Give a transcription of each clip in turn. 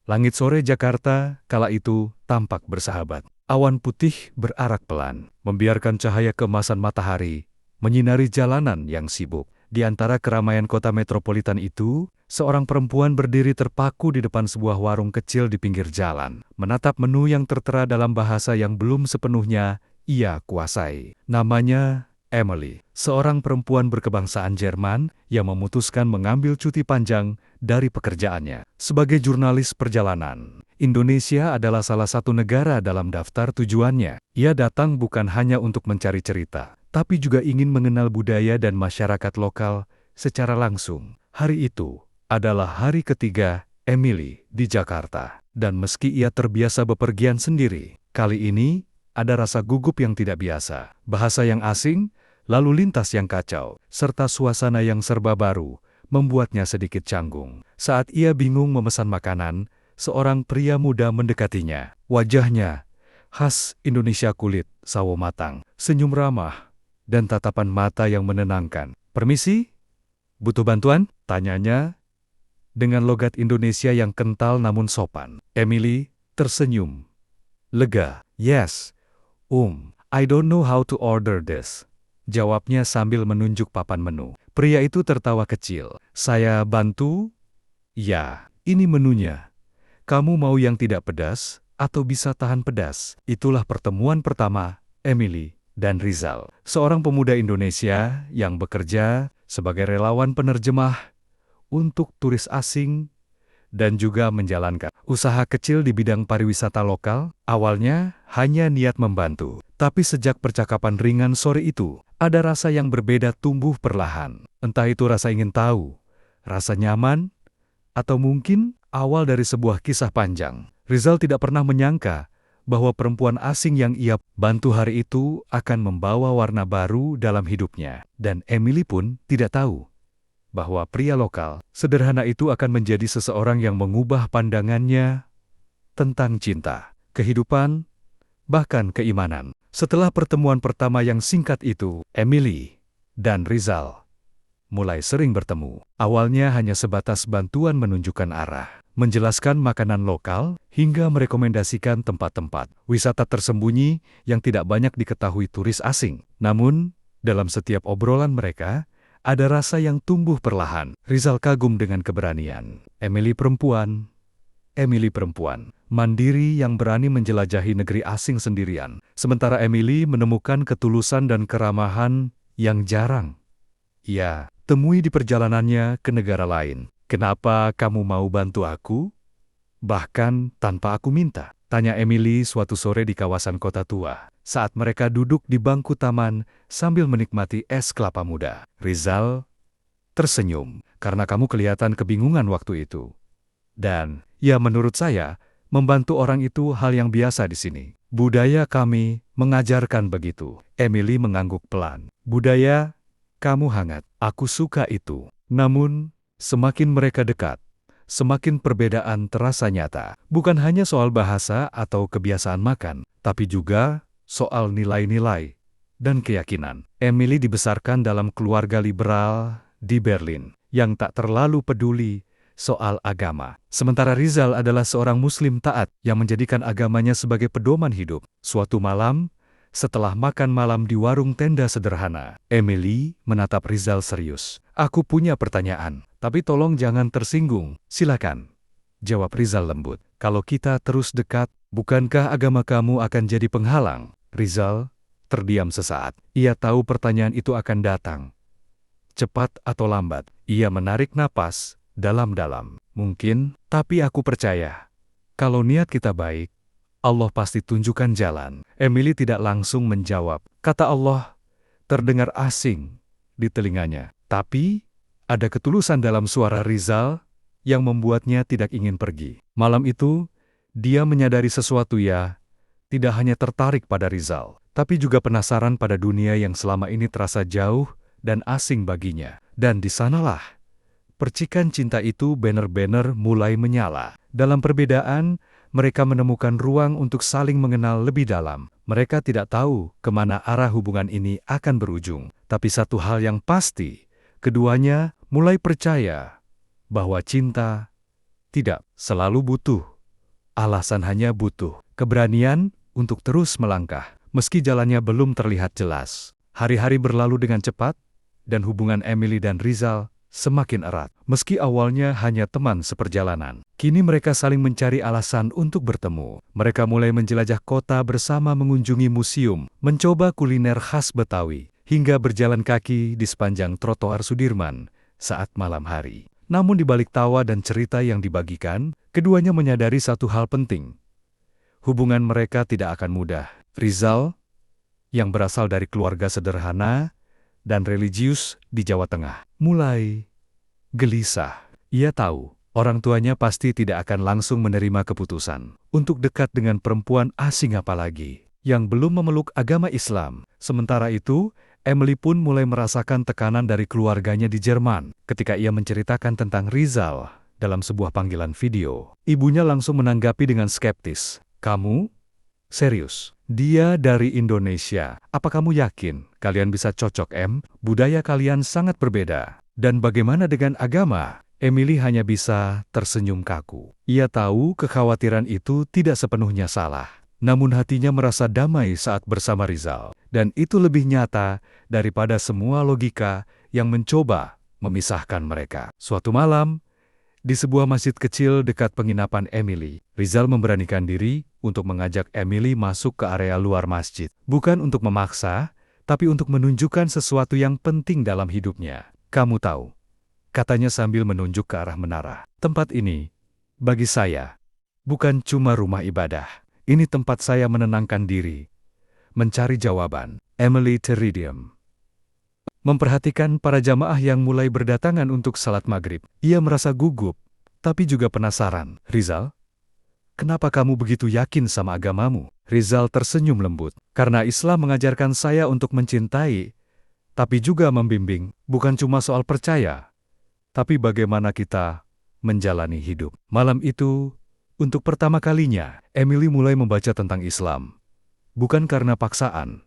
Langit sore Jakarta kala itu tampak bersahabat. Awan putih berarak pelan, membiarkan cahaya keemasan matahari menyinari jalanan yang sibuk. Di antara keramaian kota metropolitan itu, seorang perempuan berdiri terpaku di depan sebuah warung kecil di pinggir jalan, menatap menu yang tertera dalam bahasa yang belum sepenuhnya ia kuasai. Namanya Emily, seorang perempuan berkebangsaan Jerman yang memutuskan mengambil cuti panjang dari pekerjaannya. Sebagai jurnalis perjalanan, Indonesia adalah salah satu negara dalam daftar tujuannya. Ia datang bukan hanya untuk mencari cerita, tapi juga ingin mengenal budaya dan masyarakat lokal secara langsung. Hari itu adalah hari ketiga Emily di Jakarta. Dan meski ia terbiasa bepergian sendiri, kali ini ada rasa gugup yang tidak biasa. Bahasa yang asing, lalu lintas yang kacau, serta suasana yang serba baru, membuatnya sedikit canggung. Saat ia bingung memesan makanan, seorang pria muda mendekatinya. Wajahnya khas Indonesia, kulit sawo matang, senyum ramah, dan tatapan mata yang menenangkan. "Permisi, butuh bantuan?" tanyanya dengan logat Indonesia yang kental namun sopan. Emily tersenyum lega. "Yes, I don't know how to order this," jawabnya sambil menunjuk papan menu. Pria itu tertawa kecil. "Saya bantu?" "Ya, ini menunya. Kamu mau yang tidak pedas, atau bisa tahan pedas?" Itulah pertemuan pertama Emily dan Rizal, seorang pemuda Indonesia yang bekerja sebagai relawan penerjemah untuk turis asing dan juga menjalankan usaha kecil di bidang pariwisata lokal. Awalnya hanya niat membantu, tapi sejak percakapan ringan sore itu, ada rasa yang berbeda tumbuh perlahan. Entah itu rasa ingin tahu, rasa nyaman, atau mungkin awal dari sebuah kisah panjang. Rizal tidak pernah menyangka bahwa perempuan asing yang ia bantu hari itu akan membawa warna baru dalam hidupnya. Dan Emily pun tidak tahu bahwa pria lokal sederhana itu akan menjadi seseorang yang mengubah pandangannya tentang cinta, kehidupan, bahkan keimanan. Setelah pertemuan pertama yang singkat itu, Emily dan Rizal mulai sering bertemu. Awalnya hanya sebatas bantuan menunjukkan arah, menjelaskan makanan lokal, hingga merekomendasikan tempat-tempat wisata tersembunyi yang tidak banyak diketahui turis asing. Namun, dalam setiap obrolan mereka, ada rasa yang tumbuh perlahan. Rizal kagum dengan keberanian Emily, perempuan mandiri yang berani menjelajahi negeri asing sendirian. Sementara Emily menemukan ketulusan dan keramahan yang jarang ia temui di perjalanannya ke negara lain. "Kenapa kamu mau bantu aku? Bahkan tanpa aku minta?" tanya Emily suatu sore di kawasan kota tua, saat mereka duduk di bangku taman sambil menikmati es kelapa muda. Rizal tersenyum, "Karena kamu kelihatan kebingungan waktu itu. Dan, ya menurut saya, membantu orang itu hal yang biasa di sini. Budaya kami mengajarkan begitu." Emily mengangguk pelan. "Budaya kamu hangat. Aku suka itu." Namun, semakin mereka dekat, semakin perbedaan terasa nyata. Bukan hanya soal bahasa atau kebiasaan makan, tapi juga soal nilai-nilai dan keyakinan. Emily dibesarkan dalam keluarga liberal di Berlin yang tak terlalu peduli soal agama. Sementara Rizal adalah seorang Muslim taat yang menjadikan agamanya sebagai pedoman hidup. Suatu malam, setelah makan malam di warung tenda sederhana, Emily menatap Rizal serius. "Aku punya pertanyaan, tapi tolong jangan tersinggung." "Silakan," jawab Rizal lembut. "Kalau kita terus dekat, bukankah agama kamu akan jadi penghalang?" Rizal terdiam sesaat. Ia tahu pertanyaan itu akan datang, cepat atau lambat. Ia menarik napas dalam-dalam. "Mungkin, tapi aku percaya, kalau niat kita baik, Allah pasti tunjukkan jalan." Emily tidak langsung menjawab. Kata Allah terdengar asing di telinganya. Tapi, ada ketulusan dalam suara Rizal yang membuatnya tidak ingin pergi. Malam itu, dia menyadari sesuatu. Ya, tidak hanya tertarik pada Rizal, tapi juga penasaran pada dunia yang selama ini terasa jauh dan asing baginya. Dan di sanalah percikan cinta itu benar-benar mulai menyala. Dalam perbedaan, mereka menemukan ruang untuk saling mengenal lebih dalam. Mereka tidak tahu kemana arah hubungan ini akan berujung. Tapi satu hal yang pasti, keduanya mulai percaya bahwa cinta tidak selalu butuh Alasan hanya butuh keberanian untuk terus melangkah, meski jalannya belum terlihat jelas. Hari-hari berlalu dengan cepat, dan hubungan Emily dan Rizal semakin erat. Meski awalnya hanya teman seperjalanan, kini mereka saling mencari alasan untuk bertemu. Mereka mulai menjelajah kota bersama, mengunjungi museum, mencoba kuliner khas Betawi, hingga berjalan kaki di sepanjang trotoar Sudirman saat malam hari. Namun di balik tawa dan cerita yang dibagikan, keduanya menyadari satu hal penting. Hubungan mereka tidak akan mudah. Rizal, yang berasal dari keluarga sederhana dan religius di Jawa Tengah, mulai gelisah. Ia tahu, orang tuanya pasti tidak akan langsung menerima keputusan untuk dekat dengan perempuan asing, apalagi yang belum memeluk agama Islam. Sementara itu, Emily pun mulai merasakan tekanan dari keluarganya di Jerman ketika ia menceritakan tentang Rizal dalam sebuah panggilan video. Ibunya langsung menanggapi dengan skeptis. "Kamu? Serius? Dia dari Indonesia. Apa kamu yakin kalian bisa cocok, Em? Budaya kalian sangat berbeda. Dan bagaimana dengan agama?" Emily hanya bisa tersenyum kaku. Ia tahu kekhawatiran itu tidak sepenuhnya salah. Namun hatinya merasa damai saat bersama Rizal. Dan itu lebih nyata daripada semua logika yang mencoba memisahkan mereka. Suatu malam, di sebuah masjid kecil dekat penginapan Emily, Rizal memberanikan diri untuk mengajak Emily masuk ke area luar masjid. Bukan untuk memaksa, tapi untuk menunjukkan sesuatu yang penting dalam hidupnya. "Kamu tahu," katanya sambil menunjuk ke arah menara. "Tempat ini, bagi saya, bukan cuma rumah ibadah. Ini tempat saya menenangkan diri, mencari jawaban." Emily terdiam, memperhatikan para jamaah yang mulai berdatangan untuk salat maghrib. Ia merasa gugup, tapi juga penasaran. "Rizal, kenapa kamu begitu yakin sama agamamu?" Rizal tersenyum lembut. "Karena Islam mengajarkan saya untuk mencintai, tapi juga membimbing. Bukan cuma soal percaya, tapi bagaimana kita menjalani hidup." Malam itu, untuk pertama kalinya, Emily mulai membaca tentang Islam. Bukan karena paksaan,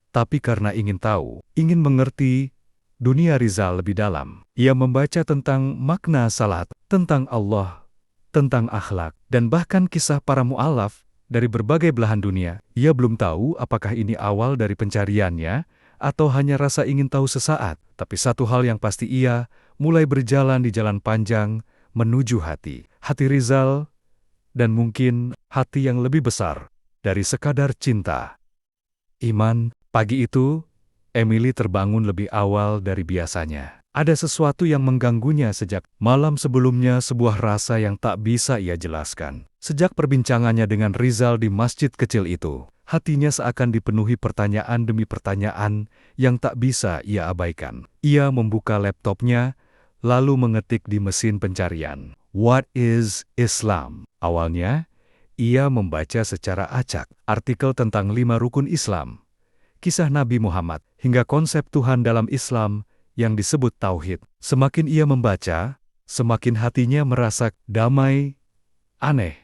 tapi karena ingin tahu, ingin mengerti dunia Rizal lebih dalam. Ia membaca tentang makna salat, tentang Allah, tentang akhlak, dan bahkan kisah para mu'alaf dari berbagai belahan dunia. Ia belum tahu apakah ini awal dari pencariannya, atau hanya rasa ingin tahu sesaat. Tapi satu hal yang pasti, ia mulai berjalan di jalan panjang menuju hati. Hati Rizal, dan mungkin hati yang lebih besar dari sekadar cinta. Iman. Pagi itu, Emily terbangun lebih awal dari biasanya. Ada sesuatu yang mengganggunya sejak malam sebelumnya, sebuah rasa yang tak bisa ia jelaskan. Sejak perbincangannya dengan Rizal di masjid kecil itu, hatinya seakan dipenuhi pertanyaan demi pertanyaan yang tak bisa ia abaikan. Ia membuka laptopnya, lalu mengetik di mesin pencarian, "What is Islam?" Awalnya, ia membaca secara acak artikel tentang 5 rukun Islam, kisah Nabi Muhammad, hingga konsep Tuhan dalam Islam yang disebut tauhid. Semakin ia membaca, semakin hatinya merasa damai. Aneh,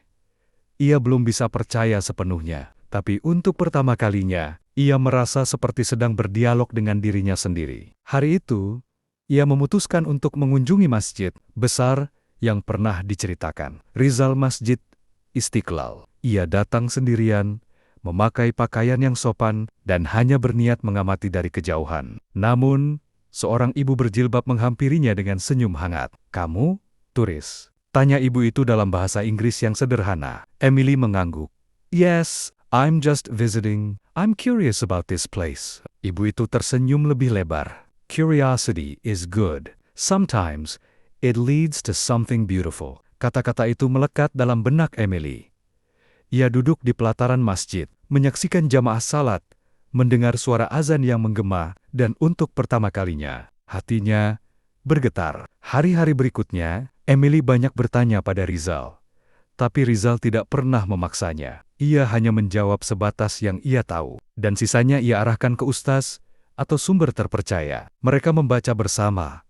ia belum bisa percaya sepenuhnya, tapi untuk pertama kalinya, ia merasa seperti sedang berdialog dengan dirinya sendiri. Hari itu, ia memutuskan untuk mengunjungi masjid besar yang pernah diceritakan Rizal, Masjid Istiqlal. Ia datang sendirian, memakai pakaian yang sopan, dan hanya berniat mengamati dari kejauhan. Namun, seorang ibu berjilbab menghampirinya dengan senyum hangat. "Kamu, turis?" tanya ibu itu dalam bahasa Inggris yang sederhana. Emily mengangguk. "Yes, I'm just visiting. I'm curious about this place." Ibu itu tersenyum lebih lebar. "Curiosity is good. Sometimes, it leads to something beautiful." Kata-kata itu melekat dalam benak Emily. Ia duduk di pelataran masjid, menyaksikan jamaah salat, mendengar suara azan yang menggema, dan untuk pertama kalinya, hatinya bergetar. Hari-hari berikutnya, Emily banyak bertanya pada Rizal. Tapi Rizal tidak pernah memaksanya. Ia hanya menjawab sebatas yang ia tahu, dan sisanya ia arahkan ke ustaz atau sumber terpercaya. Mereka membaca bersama,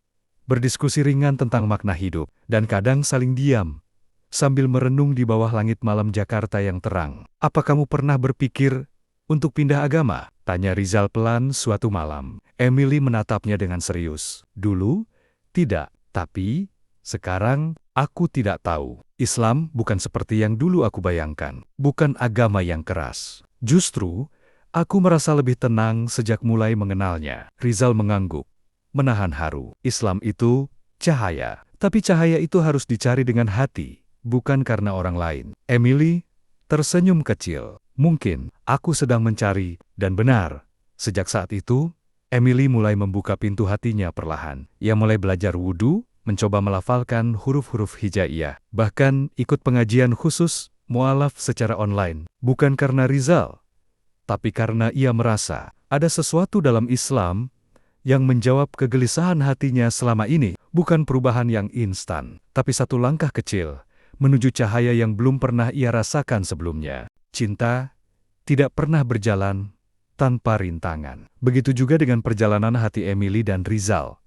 berdiskusi ringan tentang makna hidup, dan kadang saling diam, sambil merenung di bawah langit malam Jakarta yang terang. "Apa kamu pernah berpikir untuk pindah agama?" tanya Rizal pelan suatu malam. Emily menatapnya dengan serius. "Dulu, tidak. Tapi, sekarang, Aku tidak tahu. Islam bukan seperti yang dulu aku bayangkan. Bukan agama yang keras. Justru, aku merasa lebih tenang sejak mulai mengenalnya. Rizal mengangguk, menahan haru. Islam itu cahaya. Tapi cahaya itu harus dicari dengan hati, bukan karena orang lain. Emily tersenyum kecil. Mungkin aku sedang mencari, dan benar. Sejak saat itu, Emily mulai membuka pintu hatinya perlahan. Ia mulai belajar wudhu, mencoba melafalkan huruf-huruf hijaiyah. Bahkan ikut pengajian khusus mualaf secara online. Bukan karena Rizal, tapi karena ia merasa ada sesuatu dalam Islam yang menjawab kegelisahan hatinya selama ini. Bukan perubahan yang instan, tapi satu langkah kecil menuju cahaya yang belum pernah ia rasakan sebelumnya. Cinta tidak pernah berjalan tanpa rintangan. Begitu juga dengan perjalanan hati Emily dan Rizal.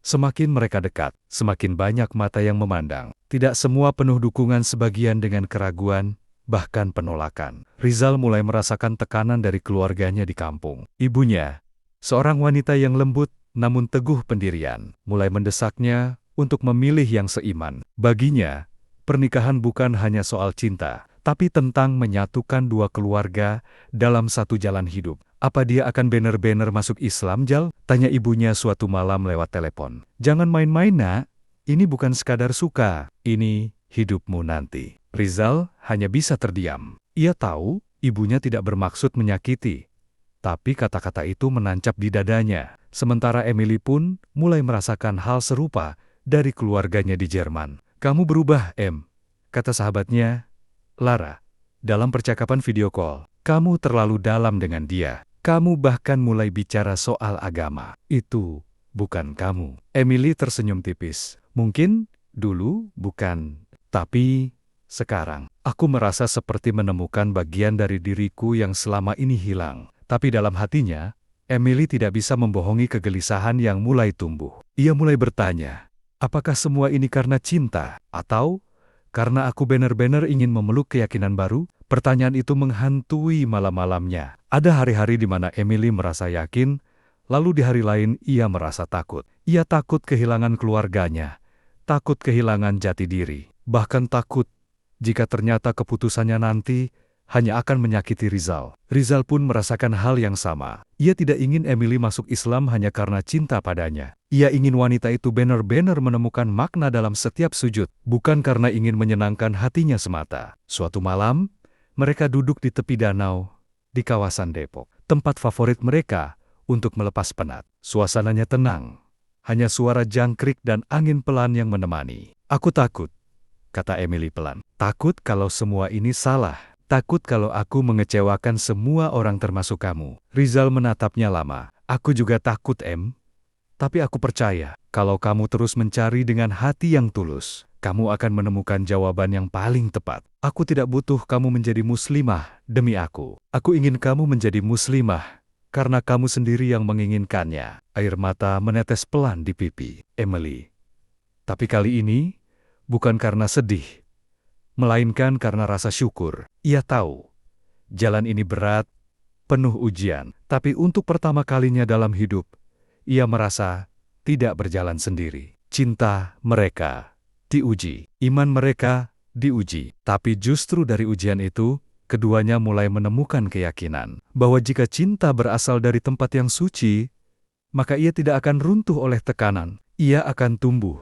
Semakin mereka dekat, semakin banyak mata yang memandang. Tidak semua penuh dukungan, sebagian dengan keraguan, bahkan penolakan. Rizal mulai merasakan tekanan dari keluarganya di kampung. Ibunya, seorang wanita yang lembut namun teguh pendirian, mulai mendesaknya untuk memilih yang seiman. Baginya, pernikahan bukan hanya soal cinta, tapi tentang menyatukan dua keluarga dalam satu jalan hidup. Apa dia akan benar-benar masuk Islam, Jal? Tanya ibunya suatu malam lewat telepon. Jangan main-main, nak. Ini bukan sekadar suka. Ini hidupmu nanti. Rizal hanya bisa terdiam. Ia tahu ibunya tidak bermaksud menyakiti, tapi kata-kata itu menancap di dadanya. Sementara Emily pun mulai merasakan hal serupa dari keluarganya di Jerman. Kamu berubah, Em, kata sahabatnya, Lara, dalam percakapan video call. Kamu terlalu dalam dengan dia. Kamu bahkan mulai bicara soal agama. Itu bukan kamu. Emily tersenyum tipis. Mungkin dulu bukan, tapi sekarang aku merasa seperti menemukan bagian dari diriku yang selama ini hilang. Tapi dalam hatinya, Emily tidak bisa membohongi kegelisahan yang mulai tumbuh. Ia mulai bertanya, apakah semua ini karena cinta? Atau karena aku benar-benar ingin memeluk keyakinan baru? Pertanyaan itu menghantui malam-malamnya. Ada hari-hari di mana Emily merasa yakin, lalu di hari lain ia merasa takut. Ia takut kehilangan keluarganya, takut kehilangan jati diri, bahkan takut jika ternyata keputusannya nanti hanya akan menyakiti Rizal. Rizal pun merasakan hal yang sama. Ia tidak ingin Emily masuk Islam hanya karena cinta padanya. Ia ingin wanita itu benar-benar menemukan makna dalam setiap sujud, bukan karena ingin menyenangkan hatinya semata. Suatu malam, mereka duduk di tepi danau di kawasan Depok, tempat favorit mereka untuk melepas penat. Suasananya tenang, hanya suara jangkrik dan angin pelan yang menemani. Aku takut, kata Emily pelan. Takut kalau semua ini salah. Takut kalau aku mengecewakan semua orang termasuk kamu. Rizal menatapnya lama. Aku juga takut, Em. Tapi aku percaya, kalau kamu terus mencari dengan hati yang tulus, kamu akan menemukan jawaban yang paling tepat. Aku tidak butuh kamu menjadi muslimah demi aku. Aku ingin kamu menjadi muslimah karena kamu sendiri yang menginginkannya. Air mata menetes pelan di pipi Emily. Tapi kali ini, bukan karena sedih, melainkan karena rasa syukur. Ia tahu, jalan ini berat, penuh ujian. Tapi untuk pertama kalinya dalam hidup, ia merasa tidak berjalan sendiri. Cinta mereka diuji, iman mereka diuji. Tapi justru dari ujian itu, keduanya mulai menemukan keyakinan bahwa jika cinta berasal dari tempat yang suci, maka ia tidak akan runtuh oleh tekanan. Ia akan tumbuh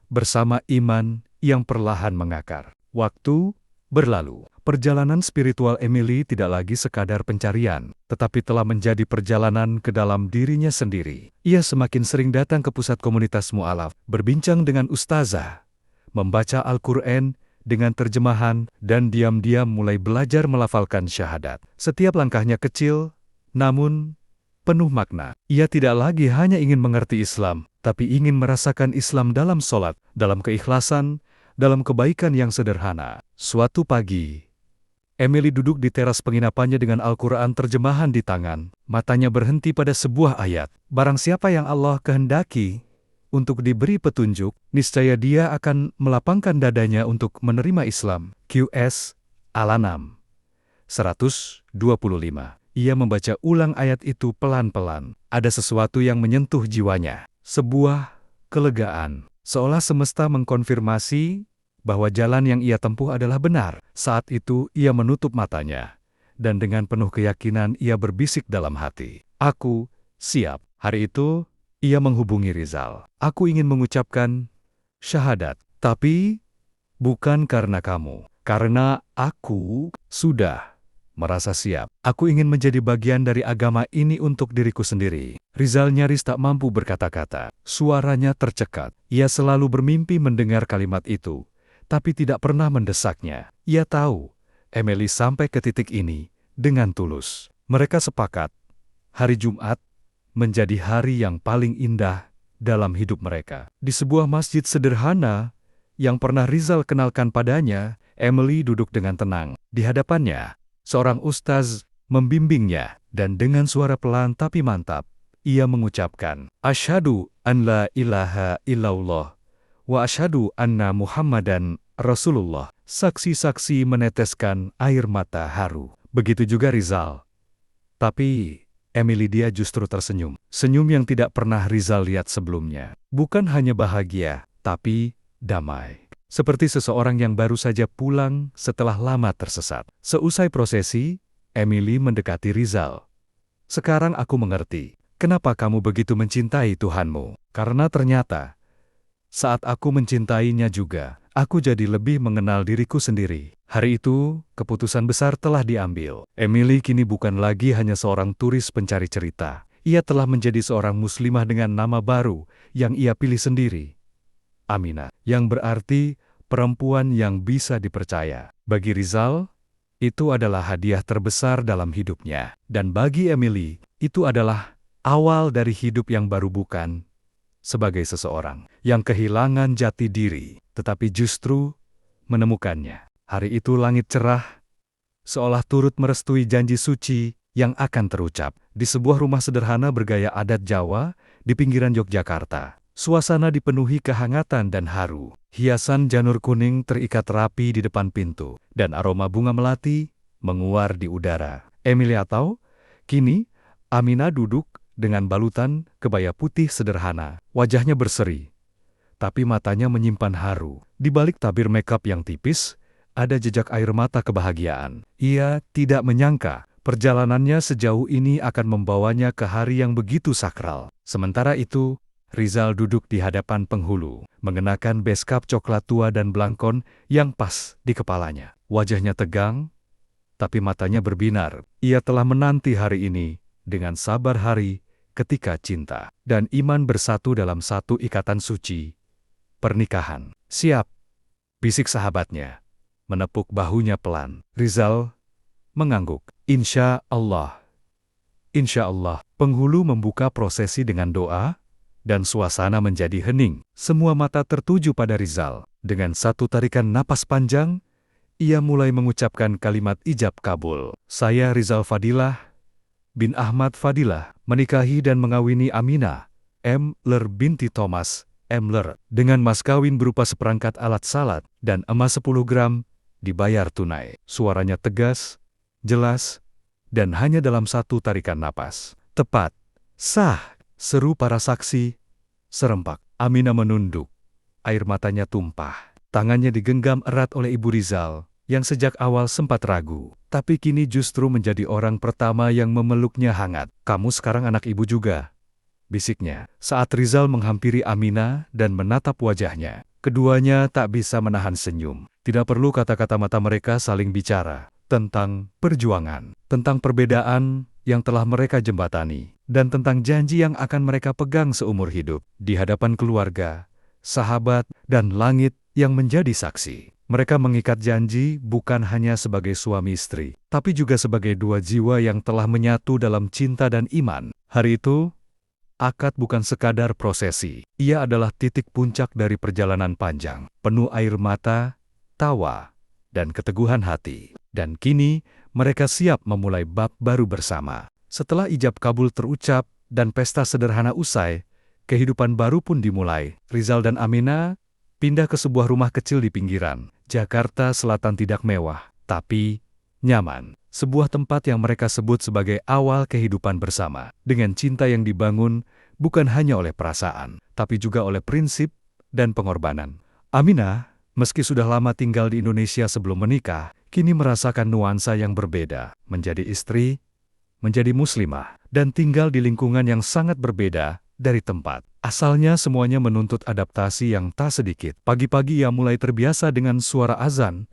bersama iman yang perlahan mengakar. Waktu berlalu. Perjalanan spiritual Emily tidak lagi sekadar pencarian, tetapi telah menjadi perjalanan ke dalam dirinya sendiri. Ia semakin sering datang ke pusat komunitas mu'alaf, berbincang dengan ustazah, membaca Al-Quran dengan terjemahan, dan diam-diam mulai belajar melafalkan syahadat. Setiap langkahnya kecil, namun penuh makna. Ia tidak lagi hanya ingin mengerti Islam, tapi ingin merasakan Islam dalam sholat, dalam keikhlasan, dalam kebaikan yang sederhana. Suatu pagi, Emily duduk di teras penginapannya dengan Al-Quran terjemahan di tangan. Matanya berhenti pada sebuah ayat. Barang siapa yang Allah kehendaki untuk diberi petunjuk, niscaya dia akan melapangkan dadanya untuk menerima Islam. QS Al-An'am 125. Ia membaca ulang ayat itu pelan-pelan. Ada sesuatu yang menyentuh jiwanya. Sebuah kelegaan, Seolah semesta mengkonfirmasi bahwa jalan yang ia tempuh adalah benar. Saat itu ia menutup matanya, dan dengan penuh keyakinan ia berbisik dalam hati, "Aku siap." Hari itu ia menghubungi Rizal. "Aku ingin mengucapkan syahadat, tapi bukan karena kamu, karena aku sudah merasa siap. Aku ingin menjadi bagian dari agama ini untuk diriku sendiri." Rizal nyaris tak mampu berkata-kata. Suaranya tercekat. Ia selalu bermimpi mendengar kalimat itu, tapi tidak pernah mendesaknya. Ia tahu Emily sampai ke titik ini dengan tulus. Mereka sepakat, hari Jumat menjadi hari yang paling indah dalam hidup mereka. Di sebuah masjid sederhana yang pernah Rizal kenalkan padanya, Emily duduk dengan tenang. Di hadapannya, seorang ustaz membimbingnya, dan dengan suara pelan tapi mantap, ia mengucapkan, "Asyhadu an la ilaha illallah, wa asyhadu anna Muhammadan Rasulullah." Saksi-saksi meneteskan air mata haru. Begitu juga Rizal. Tapi Emily dia justru tersenyum. Senyum yang tidak pernah Rizal lihat sebelumnya. Bukan hanya bahagia, tapi damai. Seperti seseorang yang baru saja pulang setelah lama tersesat. Seusai prosesi, Emily mendekati Rizal. "Sekarang aku mengerti kenapa kamu begitu mencintai Tuhanmu. Karena ternyata saat aku mencintainya juga, aku jadi lebih mengenal diriku sendiri." Hari itu, keputusan besar telah diambil. Emily kini bukan lagi hanya seorang turis pencari cerita. Ia telah menjadi seorang muslimah dengan nama baru yang ia pilih sendiri, Aminah, yang berarti perempuan yang bisa dipercaya. Bagi Rizal, itu adalah hadiah terbesar dalam hidupnya. Dan bagi Emily, itu adalah awal dari hidup yang baru, bukan sebagai seseorang yang kehilangan jati diri, tetapi justru menemukannya. Hari itu langit cerah, seolah turut merestui janji suci yang akan terucap. Di sebuah rumah sederhana bergaya adat Jawa di pinggiran Yogyakarta, suasana dipenuhi kehangatan dan haru. Hiasan janur kuning terikat rapi di depan pintu, dan aroma bunga melati menguar di udara. Emily atau kini Aminah duduk dengan balutan kebaya putih sederhana. Wajahnya berseri, tapi matanya menyimpan haru. Di balik tabir makeup yang tipis, ada jejak air mata kebahagiaan. Ia tidak menyangka perjalanannya sejauh ini akan membawanya ke hari yang begitu sakral. Sementara itu, Rizal duduk di hadapan penghulu, mengenakan beskap coklat tua dan belangkon yang pas di kepalanya. Wajahnya tegang, tapi matanya berbinar. Ia telah menanti hari ini dengan sabar, hari ketika cinta dan iman bersatu dalam satu ikatan suci, pernikahan. "Siap," bisik sahabatnya, menepuk bahunya pelan. Rizal mengangguk. "Insya Allah." "Insya Allah." Penghulu membuka prosesi dengan doa, dan suasana menjadi hening. Semua mata tertuju pada Rizal. Dengan satu tarikan napas panjang, ia mulai mengucapkan kalimat ijab kabul. "Saya Rizal Fadilah bin Ahmad Fadilah, menikahi dan mengawini Aminah M. Ler binti Thomas M. Ler, dengan mas kawin berupa seperangkat alat salat dan emas 10 gram, dibayar tunai." Suaranya tegas, jelas, dan hanya dalam satu tarikan napas. "Tepat, sah," seru para saksi serempak. Aminah menunduk, air matanya tumpah. Tangannya digenggam erat oleh ibu Rizal, yang sejak awal sempat ragu, tapi kini justru menjadi orang pertama yang memeluknya hangat. "Kamu sekarang anak ibu juga," bisiknya. Saat Rizal menghampiri Aminah dan menatap wajahnya, keduanya tak bisa menahan senyum. Tidak perlu kata-kata mata mereka saling bicara tentang perjuangan, tentang perbedaan yang telah mereka jembatani, dan tentang janji yang akan mereka pegang seumur hidup. Di hadapan keluarga, sahabat, dan langit yang menjadi saksi, mereka mengikat janji bukan hanya sebagai suami istri, tapi juga sebagai dua jiwa yang telah menyatu dalam cinta dan iman. Hari itu, akad bukan sekadar prosesi. Ia adalah titik puncak dari perjalanan panjang, penuh air mata, tawa, dan keteguhan hati. Dan kini, mereka siap memulai bab baru bersama. Setelah ijab kabul terucap dan pesta sederhana usai, kehidupan baru pun dimulai. Rizal dan Aminah pindah ke sebuah rumah kecil di pinggiran Jakarta Selatan, tidak mewah, tapi nyaman. Sebuah tempat yang mereka sebut sebagai awal kehidupan bersama, dengan cinta yang dibangun bukan hanya oleh perasaan, tapi juga oleh prinsip, dan pengorbanan. Aminah, meski sudah lama tinggal di Indonesia sebelum menikah, kini merasakan nuansa yang berbeda, menjadi istri, menjadi muslimah, dan tinggal di lingkungan yang sangat berbeda dari tempat asalnya. Semuanya menuntut adaptasi yang tak sedikit. Pagi-pagi ia mulai terbiasa dengan suara azan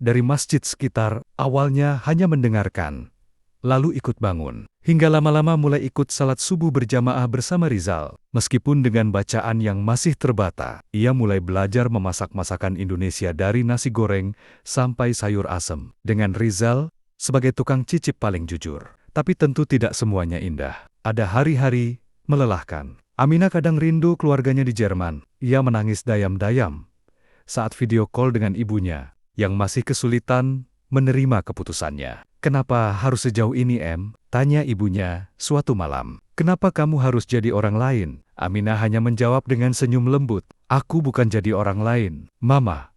dari masjid sekitar. Awalnya hanya mendengarkan, lalu ikut bangun, hingga lama-lama mulai ikut salat subuh berjamaah bersama Rizal. Meskipun dengan bacaan yang masih terbata, ia mulai belajar memasak masakan Indonesia dari nasi goreng sampai sayur asem. Dengan Rizal sebagai tukang cicip paling jujur. Tapi tentu tidak semuanya indah. Ada hari-hari melelahkan. Aminah kadang rindu keluarganya di Jerman. Ia menangis dayam-dayam saat video call dengan ibunya, yang masih kesulitan menerima keputusannya. "Kenapa harus sejauh ini, Em?" tanya ibunya suatu malam. "Kenapa kamu harus jadi orang lain?" Aminah hanya menjawab dengan senyum lembut. "Aku bukan jadi orang lain, Mama.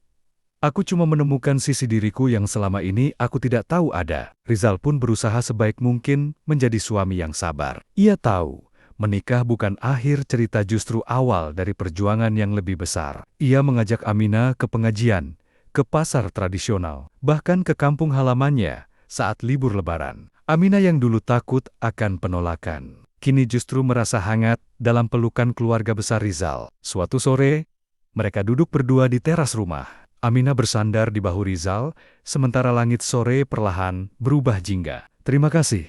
Aku cuma menemukan sisi diriku yang selama ini aku tidak tahu ada." Rizal pun berusaha sebaik mungkin menjadi suami yang sabar. Ia tahu, menikah bukan akhir cerita, justru awal dari perjuangan yang lebih besar. Ia mengajak Aminah ke pengajian, ke pasar tradisional, bahkan ke kampung halamannya saat libur Lebaran. Aminah yang dulu takut akan penolakan, kini justru merasa hangat dalam pelukan keluarga besar Rizal. Suatu sore, mereka duduk berdua di teras rumah. Aminah bersandar di bahu Rizal, sementara langit sore perlahan berubah jingga. "Terima kasih,"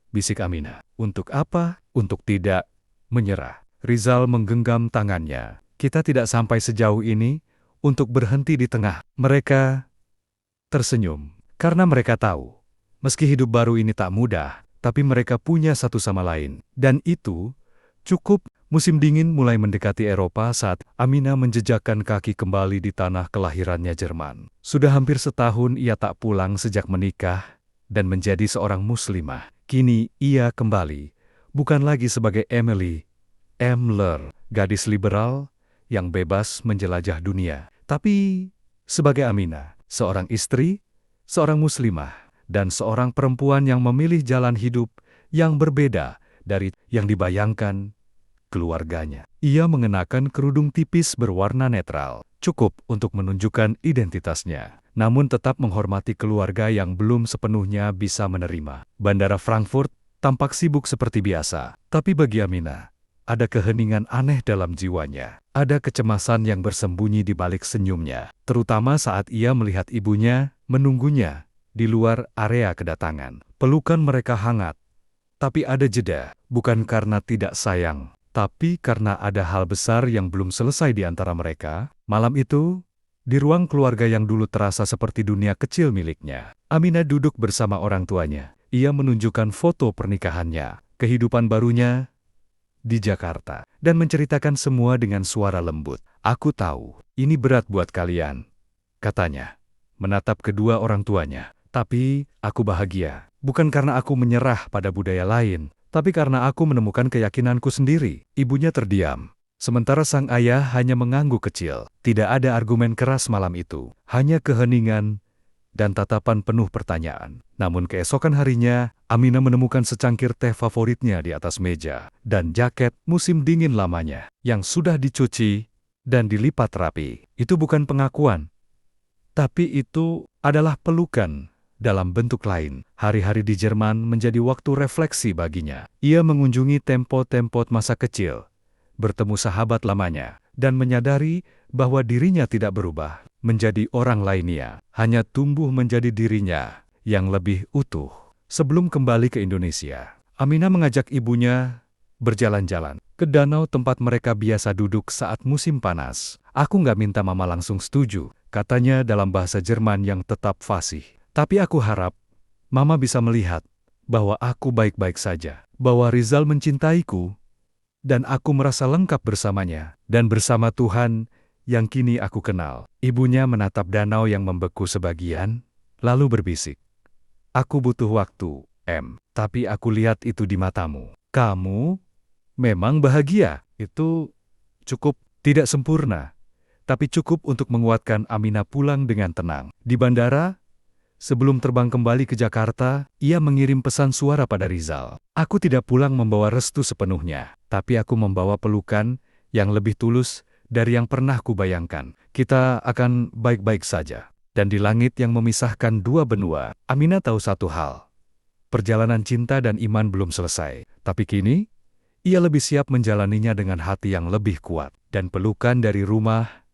bisik Aminah. "Untuk apa?" "Untuk tidak menyerah." Rizal menggenggam tangannya. "Kita tidak sampai sejauh ini untuk berhenti di tengah." Mereka tersenyum, karena mereka tahu, meski hidup baru ini tak mudah, tapi mereka punya satu sama lain. Dan itu cukup. Musim dingin mulai mendekati Eropa saat Aminah menjejakkan kaki kembali di tanah kelahirannya, Jerman. Sudah hampir setahun ia tak pulang sejak menikah dan menjadi seorang muslimah. Kini ia kembali, bukan lagi sebagai Emily Emler, gadis liberal yang bebas menjelajah dunia, tapi sebagai Aminah, seorang istri, seorang muslimah, dan seorang perempuan yang memilih jalan hidup yang berbeda dari yang dibayangkan keluarganya. Ia mengenakan kerudung tipis berwarna netral, cukup untuk menunjukkan identitasnya, namun tetap menghormati keluarga yang belum sepenuhnya bisa menerima. Bandara Frankfurt tampak sibuk seperti biasa, tapi bagi Aminah, ada keheningan aneh dalam jiwanya. Ada kecemasan yang bersembunyi di balik senyumnya, terutama saat ia melihat ibunya menunggunya di luar area kedatangan. Pelukan mereka hangat, tapi ada jeda, bukan karena tidak sayang, tapi karena ada hal besar yang belum selesai di antara mereka. Malam itu, di ruang keluarga yang dulu terasa seperti dunia kecil miliknya, Aminah duduk bersama orang tuanya. Ia menunjukkan foto pernikahannya, kehidupan barunya di Jakarta, dan menceritakan semua dengan suara lembut. "Aku tahu, ini berat buat kalian," katanya, menatap kedua orang tuanya. "Tapi, aku bahagia, bukan karena aku menyerah pada budaya lain, tapi karena aku menemukan keyakinanku sendiri." Ibunya terdiam, sementara sang ayah hanya mengangguk kecil. Tidak ada argumen keras malam itu, hanya keheningan dan tatapan penuh pertanyaan. Namun keesokan harinya, Aminah menemukan secangkir teh favoritnya di atas meja, dan jaket musim dingin lamanya, yang sudah dicuci dan dilipat rapi. Itu bukan pengakuan, tapi itu adalah pelukan dalam bentuk lain. Hari-hari di Jerman menjadi waktu refleksi baginya. Ia mengunjungi tempat-tempat masa kecil, bertemu sahabat lamanya, dan menyadari bahwa dirinya tidak berubah menjadi orang lainnya, hanya tumbuh menjadi dirinya yang lebih utuh. Sebelum kembali ke Indonesia, Aminah mengajak ibunya berjalan-jalan ke danau tempat mereka biasa duduk saat musim panas. "Aku nggak minta Mama langsung setuju," katanya dalam bahasa Jerman yang tetap fasih. "Tapi aku harap Mama bisa melihat bahwa aku baik-baik saja, bahwa Rizal mencintaiku, dan aku merasa lengkap bersamanya, dan bersama Tuhan yang kini aku kenal." Ibunya menatap danau yang membeku sebagian, lalu berbisik, "Aku butuh waktu, Em, tapi aku lihat itu di matamu. Kamu memang bahagia." Itu cukup, tidak sempurna, tapi cukup untuk menguatkan Aminah pulang dengan tenang. Di bandara, sebelum terbang kembali ke Jakarta, ia mengirim pesan suara pada Rizal. "Aku tidak pulang membawa restu sepenuhnya, tapi aku membawa pelukan yang lebih tulus dari yang pernah kubayangkan. Kita akan baik-baik saja. Dan di langit yang memisahkan dua benua, Aminah tahu satu hal. Perjalanan cinta dan iman belum selesai. Tapi kini, ia lebih siap menjalaninya dengan hati yang lebih kuat. Dan pelukan dari rumah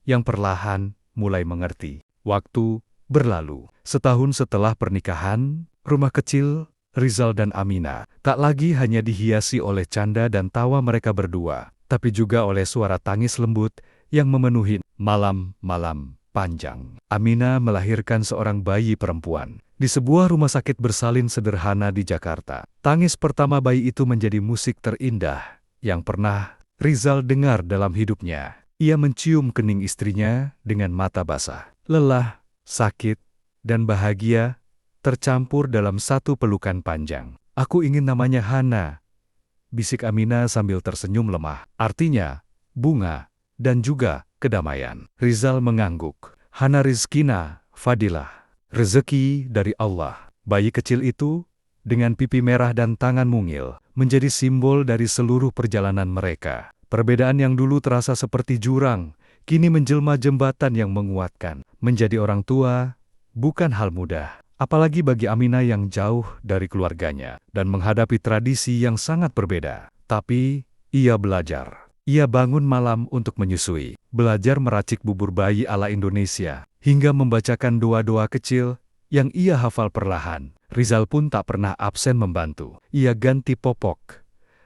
yang perlahan mulai mengerti. Waktu berlalu. Setahun setelah pernikahan, rumah kecil Rizal dan Aminah tak lagi hanya dihiasi oleh canda dan tawa mereka berdua, tapi juga oleh suara tangis lembut yang memenuhi malam-malam panjang. Aminah melahirkan seorang bayi perempuan di sebuah rumah sakit bersalin sederhana di Jakarta. Tangis pertama bayi itu menjadi musik terindah yang pernah Rizal dengar dalam hidupnya. Ia mencium kening istrinya dengan mata basah. Lelah, sakit, dan bahagia tercampur dalam satu pelukan panjang. "Aku ingin namanya Hana," bisik Aminah sambil tersenyum lemah. Artinya, bunga, dan juga kedamaian. Rizal mengangguk. Hana rizkina, fadilah. Rezeki dari Allah. Bayi kecil itu, dengan pipi merah dan tangan mungil, menjadi simbol dari seluruh perjalanan mereka. Perbedaan yang dulu terasa seperti jurang, kini menjelma jembatan yang menguatkan. Menjadi orang tua bukan hal mudah, apalagi bagi Aminah yang jauh dari keluarganya dan menghadapi tradisi yang sangat berbeda. Tapi, ia belajar. Ia bangun malam untuk menyusui, belajar meracik bubur bayi ala Indonesia, hingga membacakan doa-doa kecil yang ia hafal perlahan. Rizal pun tak pernah absen membantu. Ia ganti popok,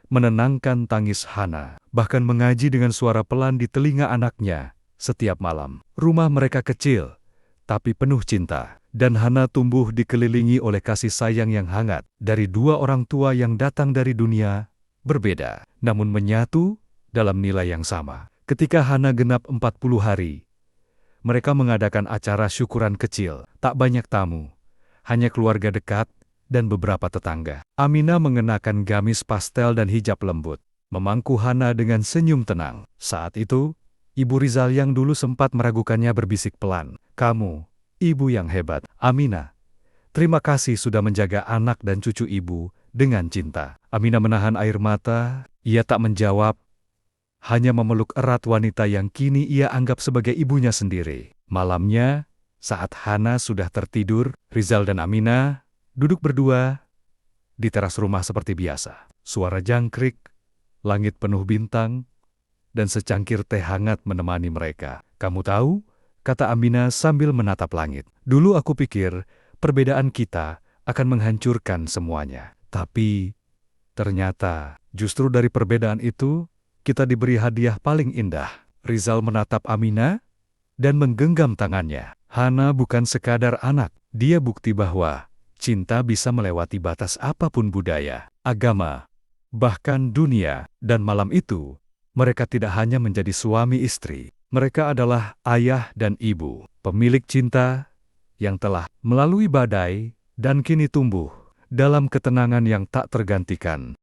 menenangkan tangis Hana, bahkan mengaji dengan suara pelan di telinga anaknya setiap malam. Rumah mereka kecil, tapi penuh cinta, dan Hana tumbuh dikelilingi oleh kasih sayang yang hangat dari dua orang tua yang datang dari dunia berbeda, namun menyatu dalam nilai yang sama. Ketika Hana genap 40 hari, mereka mengadakan acara syukuran kecil, tak banyak tamu, hanya keluarga dekat dan beberapa tetangga. Aminah mengenakan gamis pastel dan hijab lembut, memangku Hana dengan senyum tenang. Saat itu, Ibu Rizal yang dulu sempat meragukannya berbisik pelan, "Kamu, ibu yang hebat." "Aminah, terima kasih sudah menjaga anak dan cucu ibu dengan cinta." Aminah menahan air mata, ia tak menjawab, hanya memeluk erat wanita yang kini ia anggap sebagai ibunya sendiri. Malamnya, saat Hana sudah tertidur, Rizal dan Aminah duduk berdua di teras rumah seperti biasa. Suara jangkrik, langit penuh bintang, dan secangkir teh hangat menemani mereka. "Kamu tahu," kata Aminah sambil menatap langit, "dulu aku pikir perbedaan kita akan menghancurkan semuanya. Tapi ternyata justru dari perbedaan itu, kita diberi hadiah paling indah." Rizal menatap Aminah dan menggenggam tangannya. Hana bukan sekadar anak, dia bukti bahwa cinta bisa melewati batas apapun budaya, agama, bahkan dunia. Dan malam itu, mereka tidak hanya menjadi suami istri, mereka adalah ayah dan ibu, pemilik cinta yang telah melalui badai dan kini tumbuh dalam ketenangan yang tak tergantikan.